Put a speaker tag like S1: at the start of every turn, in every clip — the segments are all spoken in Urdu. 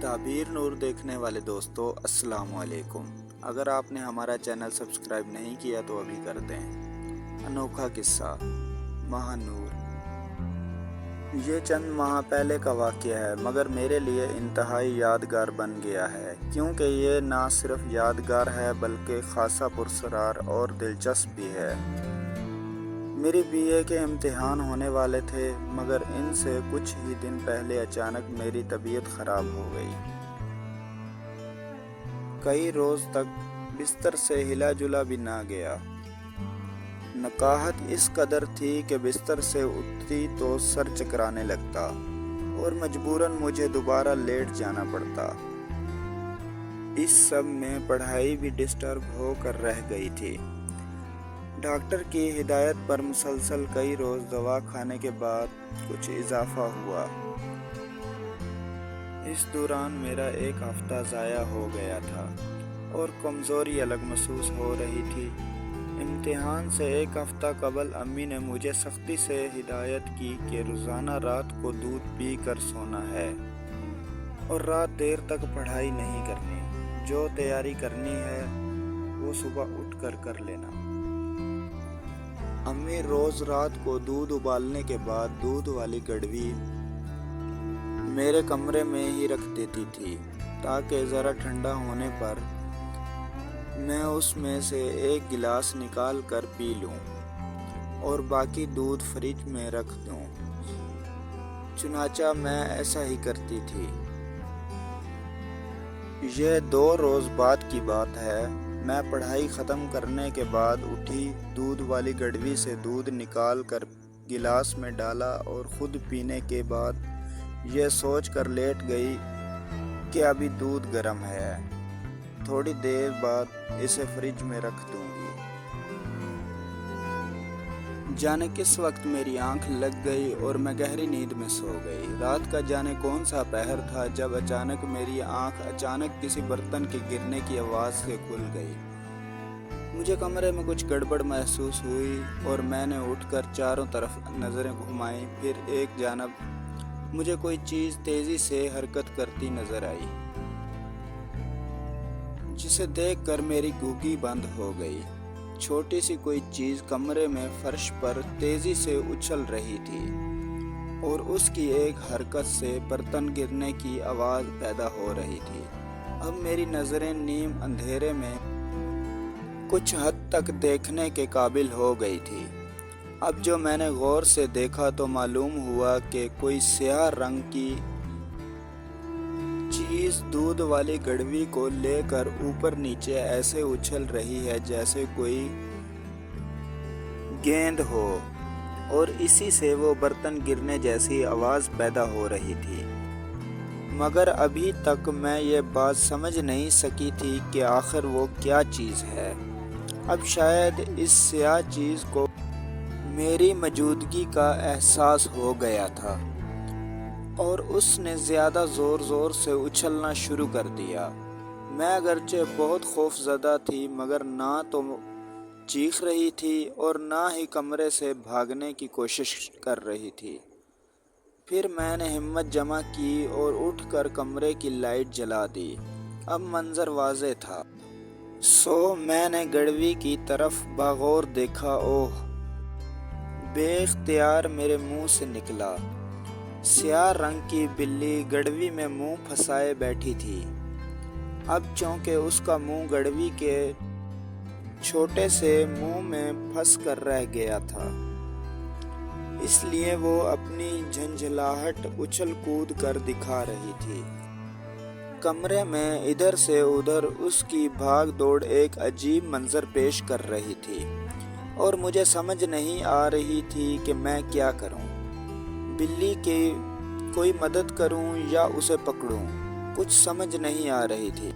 S1: تعبیر نور دیکھنے والے دوستو السلام علیکم۔ اگر آپ نے ہمارا چینل سبسکرائب نہیں کیا تو ابھی کر دیں۔ انوکھا قصہ ماہ نور۔ یہ چند ماہ پہلے کا واقعہ ہے مگر میرے لیے انتہائی یادگار بن گیا ہے، کیونکہ یہ نہ صرف یادگار ہے بلکہ خاصا پراسرار اور دلچسپ بھی ہے۔ میری بی اے کے امتحان ہونے والے تھے مگر ان سے کچھ ہی دن پہلے اچانک میری طبیعت خراب ہو گئی۔ کئی روز تک بستر سے ہلا جلا بھی نہ گیا۔ نکاہت اس قدر تھی کہ بستر سے اٹھتی تو سر چکرانے لگتا اور مجبوراً مجھے دوبارہ لیٹ جانا پڑتا۔ اس سب میں پڑھائی بھی ڈسٹرب ہو کر رہ گئی تھی۔ ڈاکٹر کی ہدایت پر مسلسل کئی روز دوا کھانے کے بعد کچھ اضافہ ہوا۔ اس دوران میرا ایک ہفتہ ضائع ہو گیا تھا اور کمزوری الگ محسوس ہو رہی تھی۔ امتحان سے ایک ہفتہ قبل امی نے مجھے سختی سے ہدایت کی کہ روزانہ رات کو دودھ پی کر سونا ہے اور رات دیر تک پڑھائی نہیں کرنی۔ جو تیاری کرنی ہے وہ صبح اٹھ کر کر لینا۔ امی روز رات کو دودھ ابالنے کے بعد دودھ والی گڑوی میرے کمرے میں ہی رکھ دیتی تھی تاکہ ذرا ٹھنڈا ہونے پر میں اس میں سے ایک گلاس نکال کر پی لوں اور باقی دودھ فریج میں رکھ دوں۔ چنانچہ میں ایسا ہی کرتی تھی۔ یہ 2 روز بعد کی بات ہے۔ میں پڑھائی ختم کرنے کے بعد اٹھی، دودھ والی گڑوی سے دودھ نکال کر گلاس میں ڈالا اور خود پینے کے بعد یہ سوچ کر لیٹ گئی کہ ابھی دودھ گرم ہے، تھوڑی دیر بعد اسے فریج میں رکھ دوں گی۔ جانے کس وقت میری آنکھ لگ گئی اور میں گہری نیند میں سو گئی۔ رات کا جانے کون سا پہر تھا جب اچانک میری آنکھ کسی برتن کے گرنے کی آواز سے کھل گئی۔ مجھے کمرے میں کچھ گڑبڑ محسوس ہوئی اور میں نے اٹھ کر چاروں طرف نظریں گھمائیں۔ پھر ایک جانب مجھے کوئی چیز تیزی سے حرکت کرتی نظر آئی، جسے دیکھ کر میری گھوگی بند ہو گئی۔ چھوٹی سی کوئی چیز کمرے میں فرش پر تیزی سے اچھل رہی تھی اور اس کی ایک حرکت سے برتن گرنے کی آواز پیدا ہو رہی تھی۔ اب میری نظریں نیم اندھیرے میں کچھ حد تک دیکھنے کے قابل ہو گئی تھی۔ اب جو میں نے غور سے دیکھا تو معلوم ہوا کہ کوئی سیاہ رنگ کی چیز دودھ والی گڑوی کو لے کر اوپر نیچے ایسے اچھل رہی ہے جیسے کوئی گیند ہو، اور اسی سے وہ برتن گرنے جیسی آواز پیدا ہو رہی تھی۔ مگر ابھی تک میں یہ بات سمجھ نہیں سکی تھی کہ آخر وہ کیا چیز ہے۔ اب شاید اس سیاہ چیز کو میری موجودگی کا احساس ہو گیا تھا اور اس نے زیادہ زور سے اچھلنا شروع کر دیا۔ میں اگرچہ بہت خوف زدہ تھی مگر نہ تو چیخ رہی تھی اور نہ ہی کمرے سے بھاگنے کی کوشش کر رہی تھی۔ پھر میں نے ہمت جمع کی اور اٹھ کر کمرے کی لائٹ جلا دی۔ اب منظر واضح تھا، میں نے گڑوی کی طرف بغور دیکھا۔ اوہ! بے اختیار میرے منہ سے نکلا۔ سیاہ رنگ کی بلی گڑوی میں منہ پھنسائے بیٹھی تھی۔ اب چونکہ اس کا منہ گڑوی کے چھوٹے سے منہ میں پھنس کر رہ گیا تھا، اس لیے وہ اپنی جھنجھلاہٹ اچھل کود کر دکھا رہی تھی۔ کمرے میں ادھر سے ادھر اس کی بھاگ دوڑ ایک عجیب منظر پیش کر رہی تھی اور مجھے سمجھ نہیں آ رہی تھی کہ میں کیا کروں۔ بلی کی کوئی مدد کروں یا اسے پکڑوں، کچھ سمجھ نہیں آ رہی تھی۔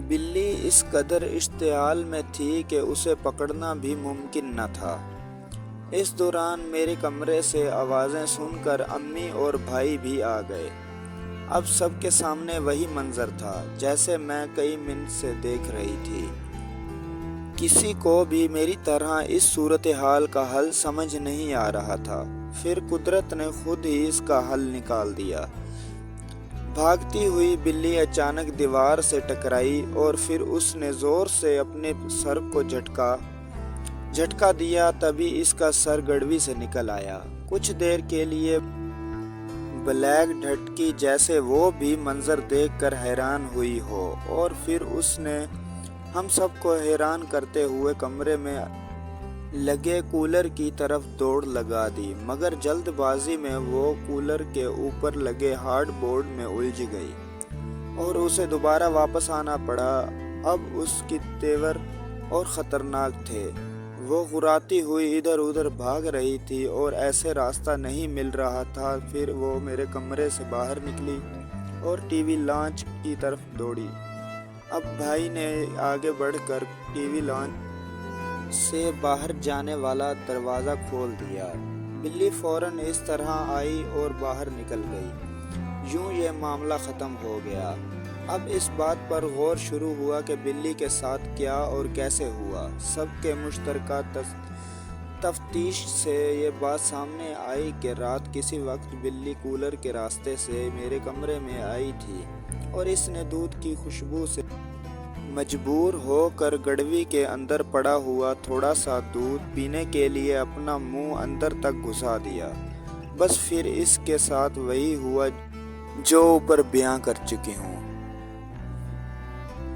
S1: بلی اس قدر اشتعال میں تھی کہ اسے پکڑنا بھی ممکن نہ تھا۔ اس دوران میرے کمرے سے آوازیں سن کر امی اور بھائی بھی آ گئے۔ اب سب کے سامنے وہی منظر تھا جیسے میں کئی منٹ سے دیکھ رہی تھی۔ کسی کو بھی میری طرح اس صورتحال کا حل سمجھ نہیں آ رہا تھا۔ پھر قدرت نے خود ہی اس کا حل نکال دیا۔ بھاگتی ہوئی بلی اچانک دیوار سے ٹکرائی اور پھر اس نے زور سے اپنے سر کو جھٹکا دیا، تبھی اس کا سر گڑوی سے نکل آیا۔ کچھ دیر کے لیے بلیک ڈھٹکی جیسے وہ بھی منظر دیکھ کر حیران ہوئی ہو، اور پھر اس نے ہم سب کو حیران کرتے ہوئے کمرے میں لگے کولر کی طرف دوڑ لگا دی، مگر جلد بازی میں وہ کولر کے اوپر لگے ہارڈ بورڈ میں الجھ گئی اور اسے دوبارہ واپس آنا پڑا۔ اب اس کے تیور اور خطرناک تھے۔ وہ غراتی ہوئی ادھر ادھر بھاگ رہی تھی اور ایسے راستہ نہیں مل رہا تھا۔ پھر وہ میرے کمرے سے باہر نکلی اور ٹی وی لانچ کی طرف دوڑی۔ اب بھائی نے آگے بڑھ کر ٹی وی لانچ سے باہر جانے والا دروازہ کھول دیا۔ بلی فوراً اس طرح آئی اور باہر نکل گئی۔ یوں یہ معاملہ ختم ہو گیا۔ اب اس بات پر غور شروع ہوا کہ بلی کے ساتھ کیا اور کیسے ہوا۔ سب کے مشترکہ تفتیش سے یہ بات سامنے آئی کہ رات کسی وقت بلی کولر کے راستے سے میرے کمرے میں آئی تھی اور اس نے دودھ کی خوشبو سے مجبور ہو کر گڑوی کے اندر پڑا ہوا تھوڑا سا دودھ پینے کے لیے اپنا منہ اندر تک گھسا دیا۔ بس پھر اس کے ساتھ وہی ہوا جو اوپر بیان کر چکی ہوں۔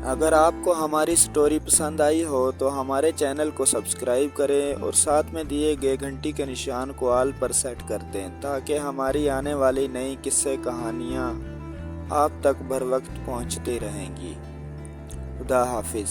S1: اگر آپ کو ہماری سٹوری پسند آئی ہو تو ہمارے چینل کو سبسکرائب کریں اور ساتھ میں دیے گئے گھنٹی کے نشان کو آل پر سیٹ کر دیں تاکہ ہماری آنے والی نئی قصے کہانیاں آپ تک بر وقت پہنچتی رہیں گی۔ خدا حافظ۔